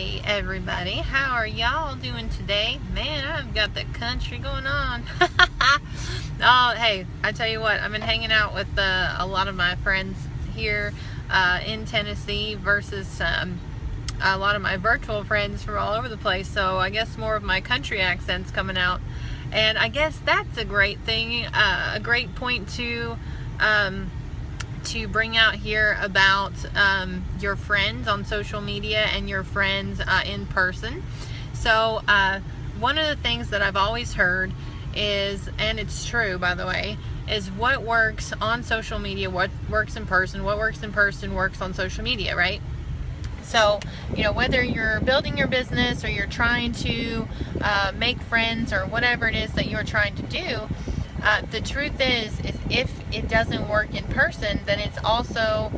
Hey everybody, how are y'all doing today? Man, I've got the country going on. Oh, hey, I tell you what, I've been hanging out with a lot of my friends here in Tennessee versus a lot of my virtual friends from all over the place. So I guess more of my country accent's coming out. And I guess that's a great thing, a great point to bring out here about your friends on social media and your friends in person. So one of the things that I've always heard is, and it's true by the way, is what works on social media, what works in person, what works in person works on social media, right? So, you know, whether you're building your business or you're trying to make friends or whatever it is that you're trying to do, the truth is if it doesn't work in person, then it's also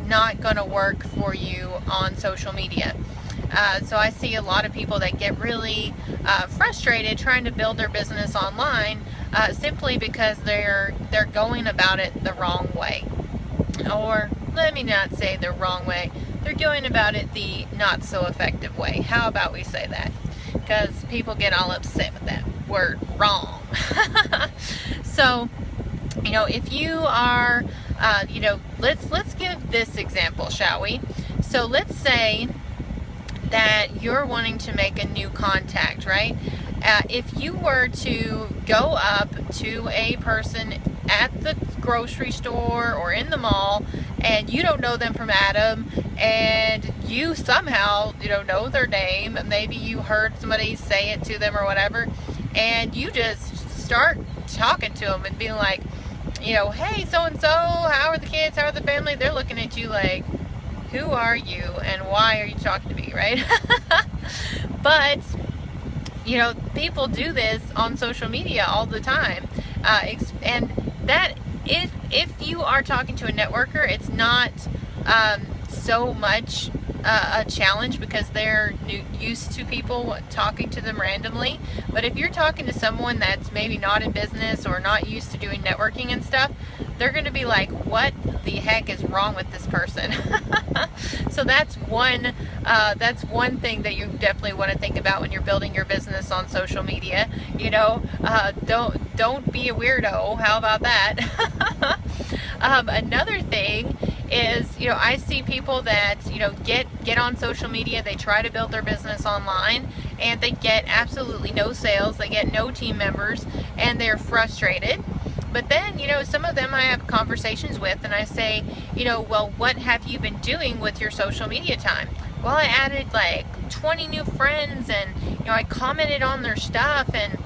not going to work for you on social media. So I see a lot of people that get really frustrated trying to build their business online simply because they're going about it the wrong way. Or let me not say the wrong way. They're going about it the not so effective way. How about we say that? Because people get all upset with that word, wrong. So, you know, if you are, you know, let's give this example, shall we? So let's say that you're wanting to make a new contact, right? If you were to go up to a person at the grocery store or in the mall and you don't know them from Adam, and you somehow, you know their name, maybe you heard somebody say it to them or whatever, and you just start talking to them and being like, you know, hey, so-and-so, how are the kids, how are the family? They're looking at you like, who are you and why are you talking to me, right? But, you know, people do this on social media all the time. And that, if you are talking to a networker, it's not so much a challenge because they're used to people talking to them randomly. But if you're talking to someone that's maybe not in business or not used to doing networking and stuff, they're going to be like, what the heck is wrong with this person? So that's one thing that you definitely want to think about when you're building your business on social media. You know, don't be a weirdo. How about that? Another thing is, you know, I see people that, you know, get on social media, they try to build their business online, and they get absolutely no sales, they get no team members, and they're frustrated. But then, you know, some of them I have conversations with, and I say, you know, well, what have you been doing with your social media time? Well, I added like 20 new friends, and, you know, I commented on their stuff, and,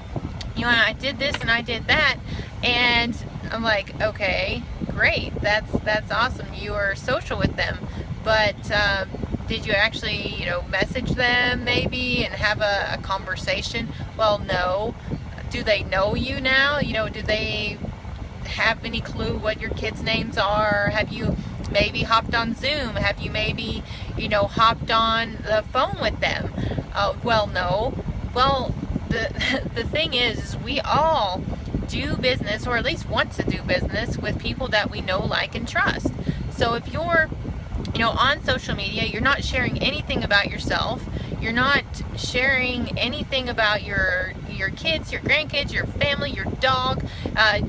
you know, I did this and I did that. And I'm like, okay, great, that's awesome, you are social with them, but did you actually, you know, message them maybe and have a conversation? Well, no. Do they know you now? You know, do they have any clue what your kids' names are? Have you maybe hopped on Zoom? Have you maybe, you know, hopped on the phone with them? Well, no. Well, the thing is we all do business, or at least want to do business, with people that we know, like, and trust. So if you're, you know, on social media, you're not sharing anything about yourself, you're not sharing anything about your kids, your grandkids, your family, your dog,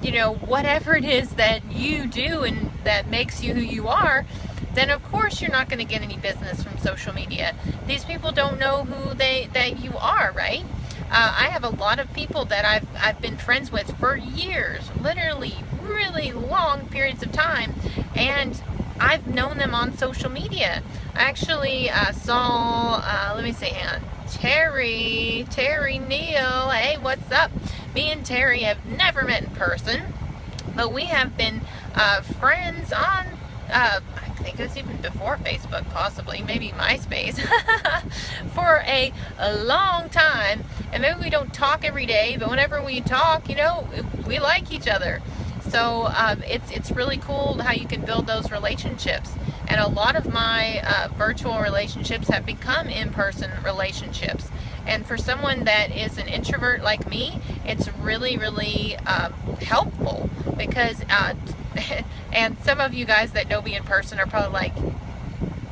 you know, whatever it is that you do and that makes you who you are, then of course you're not going to get any business from social media. These people don't know who that you are, right? I have a lot of people that I've been friends with for years, literally really long periods of time, and I've known them on social media. I actually saw, let me see, hang on, Terry Neal, hey, what's up? Me and Terry have never met in person, but we have been friends on, I think it was even before Facebook, possibly, maybe MySpace, for a long time. And maybe we don't talk every day, but whenever we talk, you know, we like each other. So it's really cool how you can build those relationships. And a lot of my virtual relationships have become in-person relationships. And for someone that is an introvert like me, it's really, really helpful because, and some of you guys that know me in person are probably like,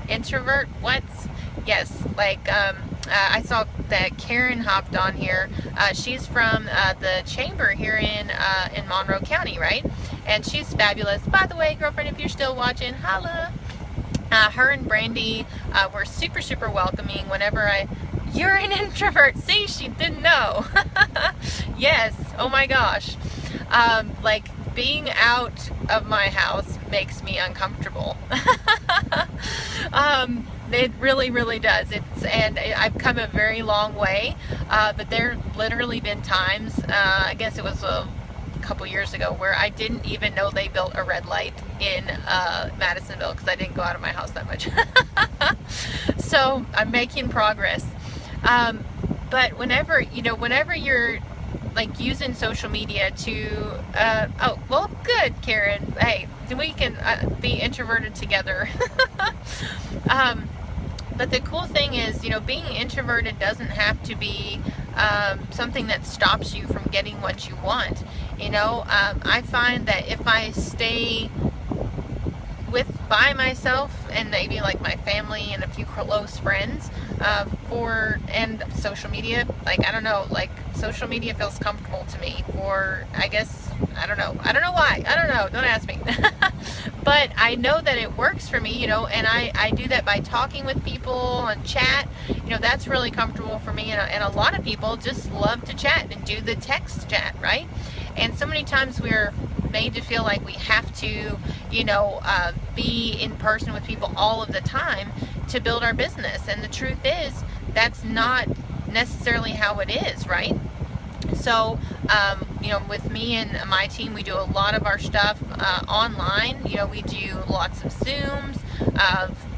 introvert, what? Yes, like I saw that Karen hopped on here. She's from the chamber here in Monroe County, right? And she's fabulous. By the way, girlfriend, if you're still watching, holla. Her and Brandy were super, super welcoming whenever you're an introvert. See, she didn't know. Yes, oh my gosh. Like, being out of my house makes me uncomfortable. It really, really does. And I've come a very long way, but there literally been times, I guess it was a couple years ago, where I didn't even know they built a red light in Madisonville, because I didn't go out of my house that much. So I'm making progress. But whenever you're like using social media to oh, well, good, Karen. Hey, we can be introverted together. But the cool thing is, being introverted doesn't have to be something that stops you from getting what you want. I find that if I stay by myself and maybe like my family and a few close friends, and social media, like, I don't know, like, social media feels comfortable to me I guess, I don't know why, don't ask me. But I know that it works for me, and I do that by talking with people and chat. That's really comfortable for me, and a lot of people just love to chat and do the text chat, right? And so many times we're made to feel like we have to, be in person with people all of the time to build our business. And the truth is, that's not necessarily how it is, right? So, with me and my team, we do a lot of our stuff online. We do lots of Zooms.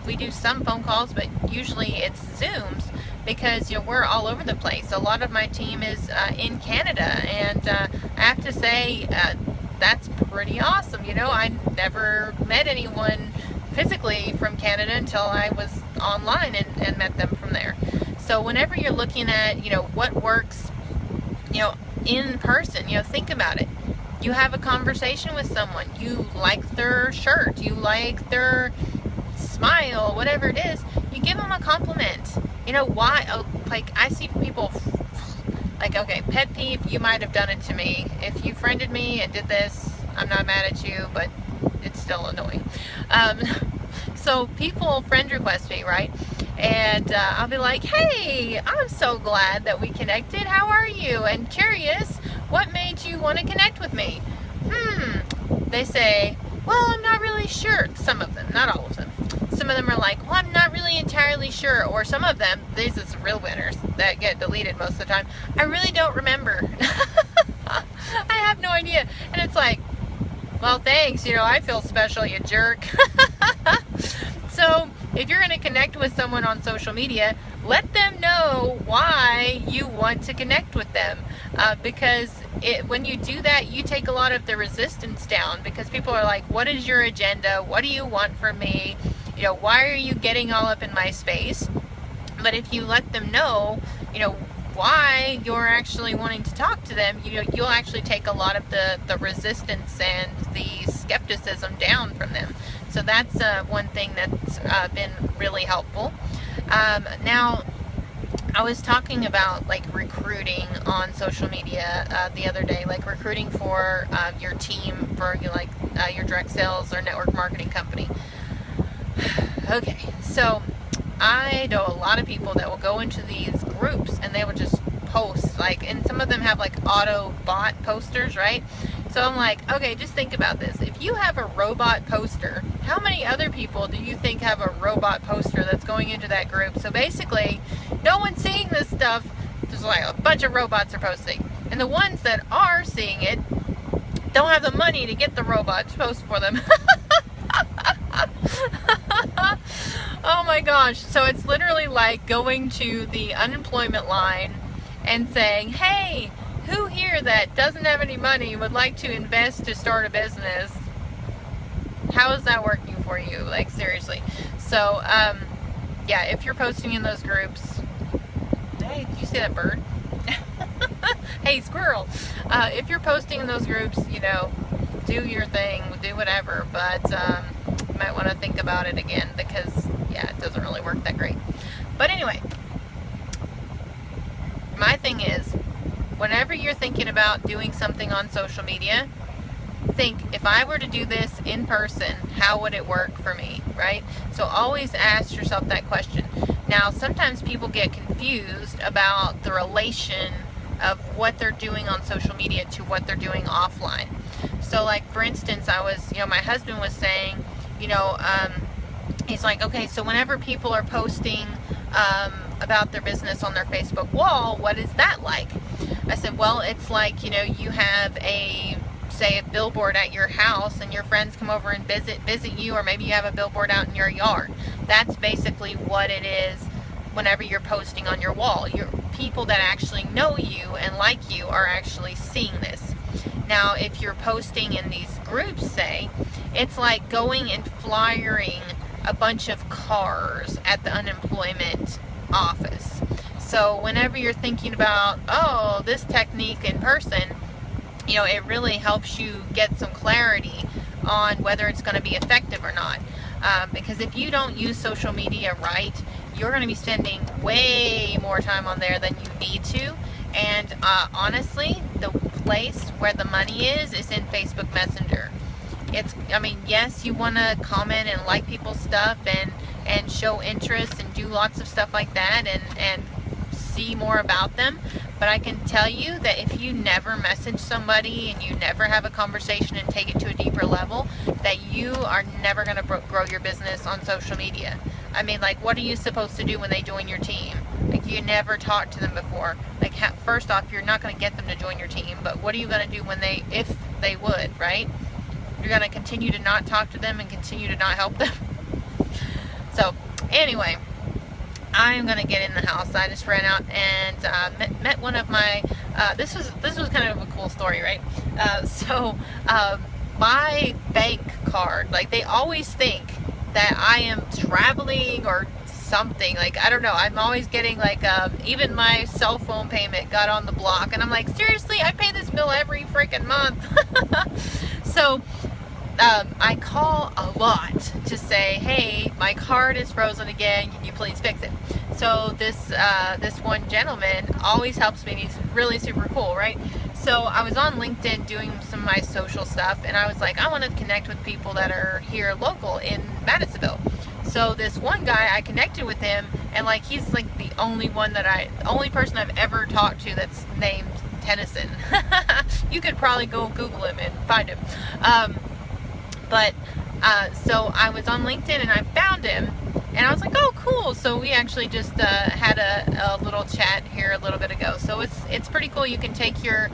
We do some phone calls, but usually it's Zooms, because we're all over the place. A lot of my team is in Canada, and I have to say, that's pretty awesome. I never met anyone physically from Canada until I was online and met them from there. So whenever you're looking at, what works, in person, think about it. You have a conversation with someone, you like their shirt, you like their smile, whatever it is, you give them a compliment. Why? Like, I see people, like, okay, pet peeve, you might have done it to me. If you friended me and did this, I'm not mad at you, but it's still annoying. So people friend request me, right? And I'll be like, hey, I'm so glad that we connected. How are you? And curious, what made you want to connect with me? They say, well, I'm not really sure. Some of them, not all of them. Some of them are like, well, I'm not really entirely sure. Or some of them, these are real winners that get deleted most of the time. I really don't remember. I have no idea. And it's like, well, thanks. I feel special, you jerk. So if you're going to connect with someone on social media, let them know why you want to connect with them. Because when you do that, you take a lot of the resistance down, because people are like, what is your agenda? What do you want from me? Why are you getting all up in my space? But if you let them know, why you're actually wanting to talk to them, you'll actually take a lot of the resistance and the skepticism down from them. So that's one thing that's been really helpful. Now, I was talking about like recruiting on social media the other day, like recruiting for your team for your direct sales or network marketing company. Okay, so I know a lot of people that will go into these groups and they will just post, and some of them have like auto bot posters, right? So I'm like, okay, just think about this. If you have a robot poster, how many other people do you think have a robot poster that's going into that group? So basically, no one's seeing this stuff. Just like a bunch of robots are posting. And the ones that are seeing it don't have the money to get the robot to post for them. Oh my gosh. So it's literally like going to the unemployment line and saying, hey, who here that doesn't have any money would like to invest to start a business? How is that working for you? Like, seriously. So, yeah, if you're posting in those groups, hey, did you see that bird? Hey, squirrel. If you're posting in those groups, do your thing, do whatever, but you might want to think about it again, because, yeah, it doesn't really work that great. But anyway, my thing is, whenever you're thinking about doing something on social media, think, if I were to do this in person, how would it work for me, right? So always ask yourself that question. Now, sometimes people get confused about the relation of what they're doing on social media to what they're doing offline. So like, for instance, my husband was saying, he's like, okay, so whenever people are posting about their business on their Facebook wall, what is that like? I said, well, it's like, you have a billboard at your house and your friends come over and visit you, or maybe you have a billboard out in your yard. That's basically what it is whenever you're posting on your wall. Your people that actually know you and like you are actually seeing this. Now, if you're posting in these groups, it's like going and flyering a bunch of cars at the unemployment office. So whenever you're thinking about, this technique in person, it really helps you get some clarity on whether it's going to be effective or not. Because if you don't use social media right, you're going to be spending way more time on there than you need to. And honestly, the place where the money is in Facebook Messenger. Yes, you want to comment and like people's stuff and show interest and do lots of stuff like that and see more about them. But I can tell you that if you never message somebody and you never have a conversation and take it to a deeper level, that you are never going to grow your business on social media. What are you supposed to do when they join your team? You never talked to them before. First off, you're not going to get them to join your team, but what are you going to do if they would, right? You're going to continue to not talk to them and continue to not help them. So, anyway, I'm going to get in the house. I just ran out and met one of my, this was kind of a cool story, right? My bank card, they always think that I am traveling or something. I don't know. I'm always getting even my cell phone payment got on the block. And I'm like, seriously? I pay this bill every freaking month. So, I call a lot to say, hey, my card is frozen again. Can you please fix it? So this one gentleman always helps me. He's really super cool, right? So I was on LinkedIn doing some of my social stuff, and I was like, I want to connect with people that are here local in Madisonville. So this one guy, I connected with him, and he's the only person I've ever talked to that's named Tennyson. You could probably go Google him and find him. So I was on LinkedIn and I found him, and I was like, oh, cool. So we actually just had a little chat here a little bit ago. So it's pretty cool. You can take your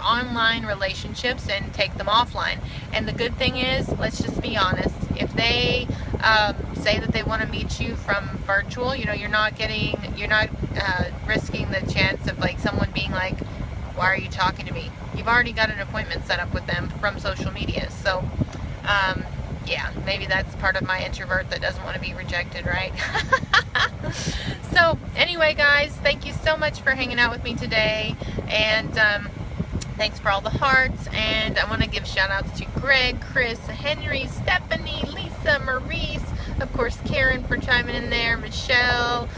online relationships and take them offline. And the good thing is, let's just be honest, if they say that they want to meet you from virtual, you're not risking the chance of someone being like, why are you talking to me? You've already got an appointment set up with them from social media. So yeah, maybe that's part of my introvert that doesn't want to be rejected, right? So anyway, guys, thank you so much for hanging out with me today, and thanks for all the hearts. And I want to give shout outs to Greg, Chris, Henry, Stephanie, Lisa, Maurice, of course Karen for chiming in there, Michelle,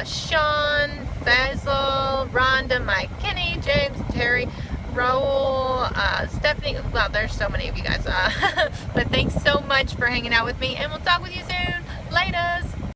Sean, Faisal, Rhonda, Mike, Kenny, James, Terry, Raul, Stephanie. Wow, there's so many of you guys. But thanks so much for hanging out with me, and we'll talk with you soon. Laters.